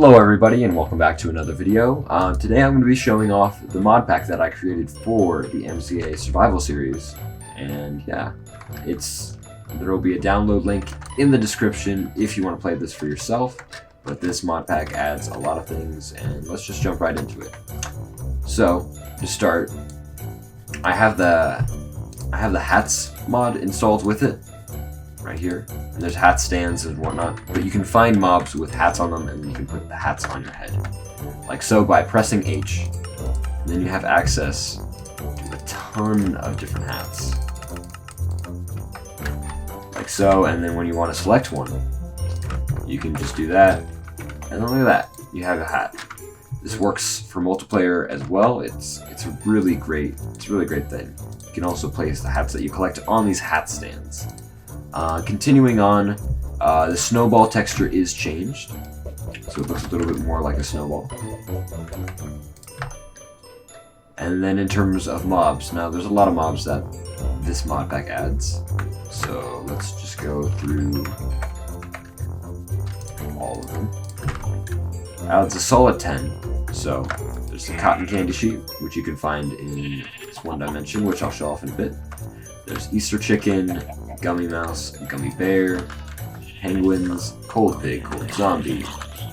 Hello everybody and welcome back to another video. Today I'm going to be showing off the mod pack that I created for the MCA Survival Series. And yeah, there will be a download link in the description if you want to play this for yourself. But this mod pack adds a lot of things and let's just jump right into it. So, to start, I have the hats mod installed with it. Right here, and there's hat stands and whatnot, but you can find mobs with hats on them and you can put the hats on your head like so by pressing H, and then you have access to a ton of different hats like so. And then when you want to select one, you can just do that, and then look at that, you have a hat. This works for multiplayer as well. It's a really great thing. You can also place the hats that you collect on these hat stands. Continuing on, the snowball texture is changed, so it looks a little bit more like a snowball. And then in terms of mobs, now there's a lot of mobs that this mod pack adds, so let's just go through all of them. It's a solid 10, so there's the cotton candy sheet, which you can find in this one dimension, which I'll show off in a bit. There's Easter chicken, gummy mouse, gummy bear, penguins, cold pig, cold zombie,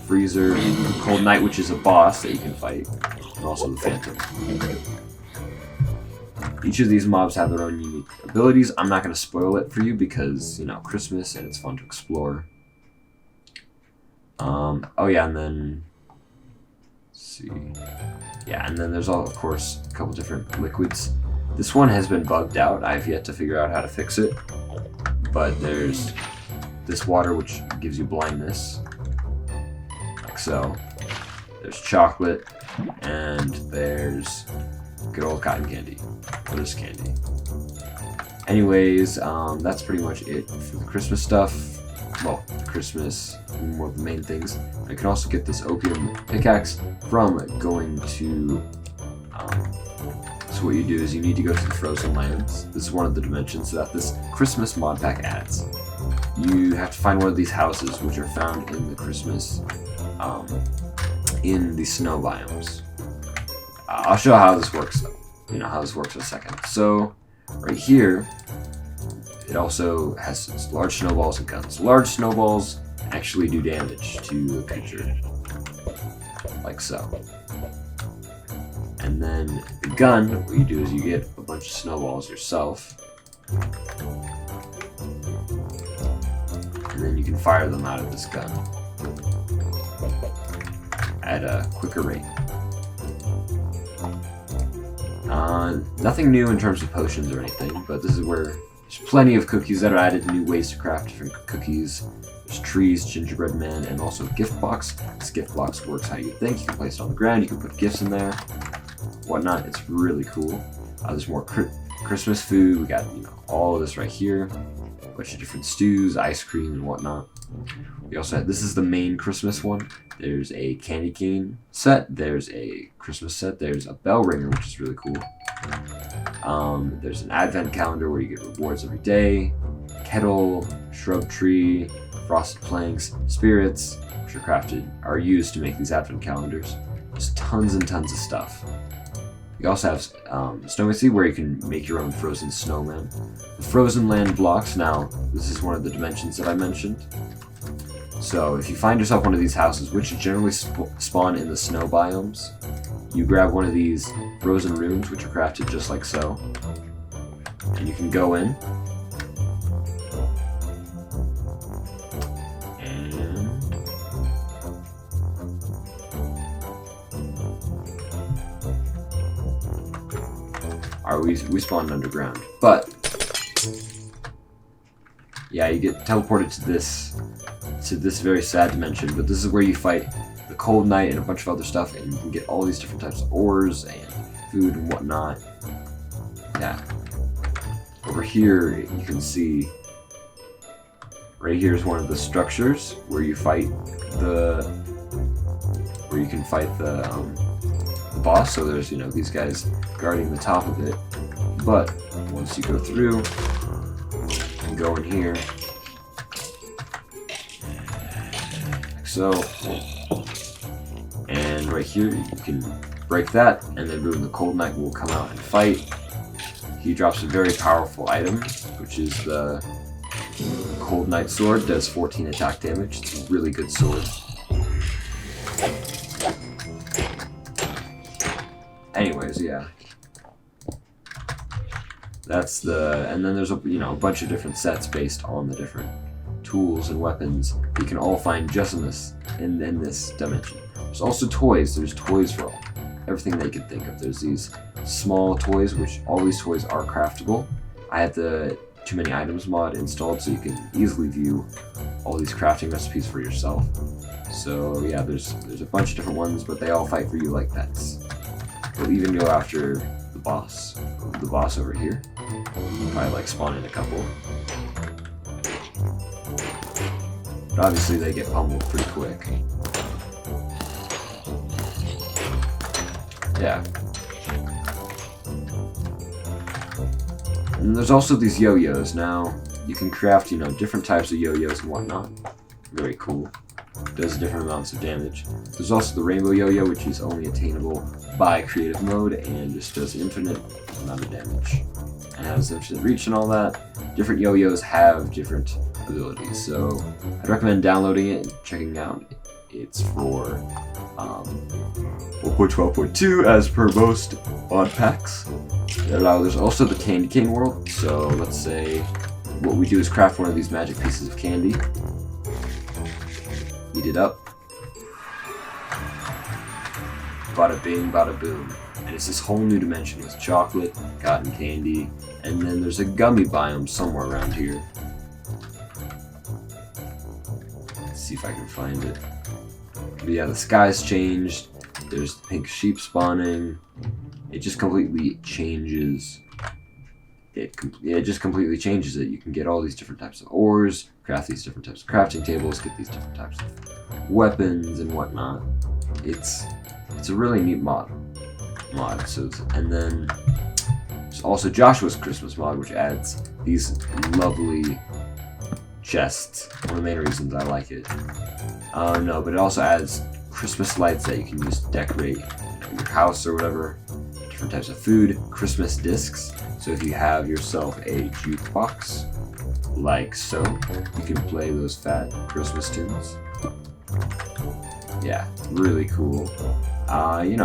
freezer, cold knight, which is a boss that you can fight, and also the phantom. Each of these mobs have their own unique abilities. I'm not going to spoil it for you because, you know, Christmas and it's fun to explore. Oh yeah, and then let's see. Yeah, and then there's of course a couple different liquids. This one has been bugged out. I have yet to figure out how to fix it. But there's this water which gives you blindness, like so. There's chocolate, and there's good old cotton candy, or this candy. Anyways, that's pretty much it for the Christmas stuff. Well, Christmas, more of the main things. I can also get this opium pickaxe from going to so what you do is you need to go to the frozen lands. This is one of the dimensions that this Christmas mod pack adds. You have to find one of these houses which are found in the Christmas, in the snow biomes. I'll show how this works though. You know how this works in a second. So, right here, it also has large snowballs and guns. Large snowballs actually do damage to the creature, like so. And then the gun, what you do is you get a bunch of snowballs yourself, and then you can fire them out of this gun at a quicker rate. Nothing new in terms of potions or anything, but this is where there's plenty of cookies that are added, new ways to craft different cookies. There's trees, gingerbread man, and also gift box. This gift box works how you think. You can place it on the ground, you can put gifts in there, whatnot. It's really cool. There's more Christmas food. We got, you know, all of this right here, a bunch of different stews, ice cream, and whatnot. We also have, this is the main Christmas one. There's a candy cane set, there's a Christmas set, there's a bell ringer, which is really cool. There's an advent calendar where you get rewards every day, kettle, shrub tree, frosted planks, spirits, which are used to make these advent calendars. There's tons and tons of stuff. You also have Snowman Sea, where you can make your own frozen snowman. The frozen land blocks, now this is one of the dimensions that I mentioned. So if you find yourself one of these houses, which generally spawn in the snow biomes, you grab one of these frozen rooms, which are crafted just like so, and you can go in, we spawned underground, but yeah, you get teleported to this very sad dimension. But this is where you fight the cold knight and a bunch of other stuff, and you can get all these different types of ores and food and whatnot. Yeah, over here you can see right here is one of the structures where you fight the boss. So there's, you know, these guys guarding the top of it, but once you go through and go in here, like so, right here, you can break that, and then Boom the Cold Knight will come out and fight. He drops a very powerful item, which is the Cold Knight Sword. Does 14 attack damage. It's a really good sword. Anyways, yeah. That's the, and then there's a bunch of different sets based on the different tools and weapons you can all find just in this dimension. There's also toys. There's toys for everything that you can think of. There's these small toys, which all these toys are craftable. I have the Too Many Items mod installed, so you can easily view all these crafting recipes for yourself. So yeah, there's a bunch of different ones, but they all fight for you like pets. They'll even go after the boss over here. Probably like spawn in a couple. But obviously they get pummeled pretty quick. Yeah. And there's also these yo-yos. Now, you can craft, different types of yo-yos and whatnot. Very cool. Does different amounts of damage. There's also the rainbow yo-yo, which is only attainable by creative mode and just does an infinite amount of damage. And has infinite reach and all that. Different yo-yos have different abilities, so I'd recommend downloading it and checking out. It's for 4.12.2 as per most Modpacks. There's also the Candy Cane world, so let's say what we do is craft one of these magic pieces of candy. Heat it up. Bada bing, bada boom. And it's this whole new dimension with chocolate, cotton candy, and then there's a gummy biome somewhere around here. Let's see if I can find it. But yeah, the sky's changed. There's pink sheep spawning. It just completely changes. It just completely changes it. You can get all these different types of ores, craft these different types of crafting tables, get these different types of weapons and whatnot. It's a really neat mod. So and then there's also Joshua's Christmas mod, which adds these lovely chests. One of the main reasons I like it. No, but it also adds Christmas lights that you can use to decorate your house or whatever. Different types of food, Christmas discs. So if you have yourself a jukebox, like so, you can play those fat Christmas tunes. Yeah, really cool.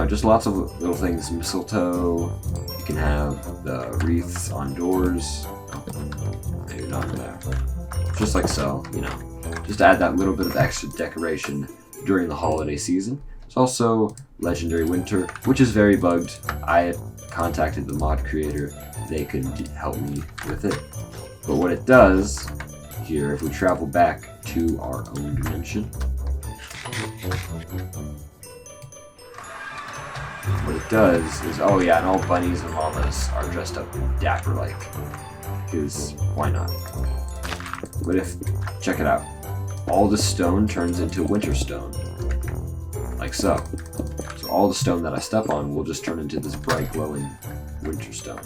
Just lots of little things. Mistletoe. You can have the wreaths on doors. Maybe not in there. Just like so, Just to add that little bit of extra decoration during the holiday season. There's also Legendary Winter, which is very bugged. I had contacted the mod creator. They could help me with it. But what it does here, if we travel back to our own dimension, what it does is, oh yeah, and all bunnies and llamas are dressed up dapper-like. Because why not? But check it out. All the stone turns into winter stone. Like so. So all the stone that I step on will just turn into this bright glowing winter stone.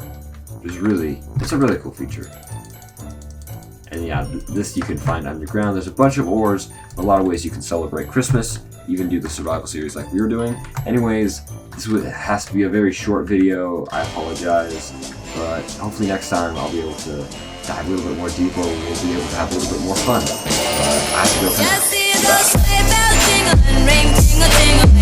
It's a really cool feature. And yeah, this you can find underground. There's a bunch of ores, a lot of ways you can celebrate Christmas, even do the survival series like we were doing. Anyways, this has to be a very short video. I apologize, but hopefully next time I'll be able to dive a little bit more deeper. We'll be able to have a little bit more fun. I have to go for now.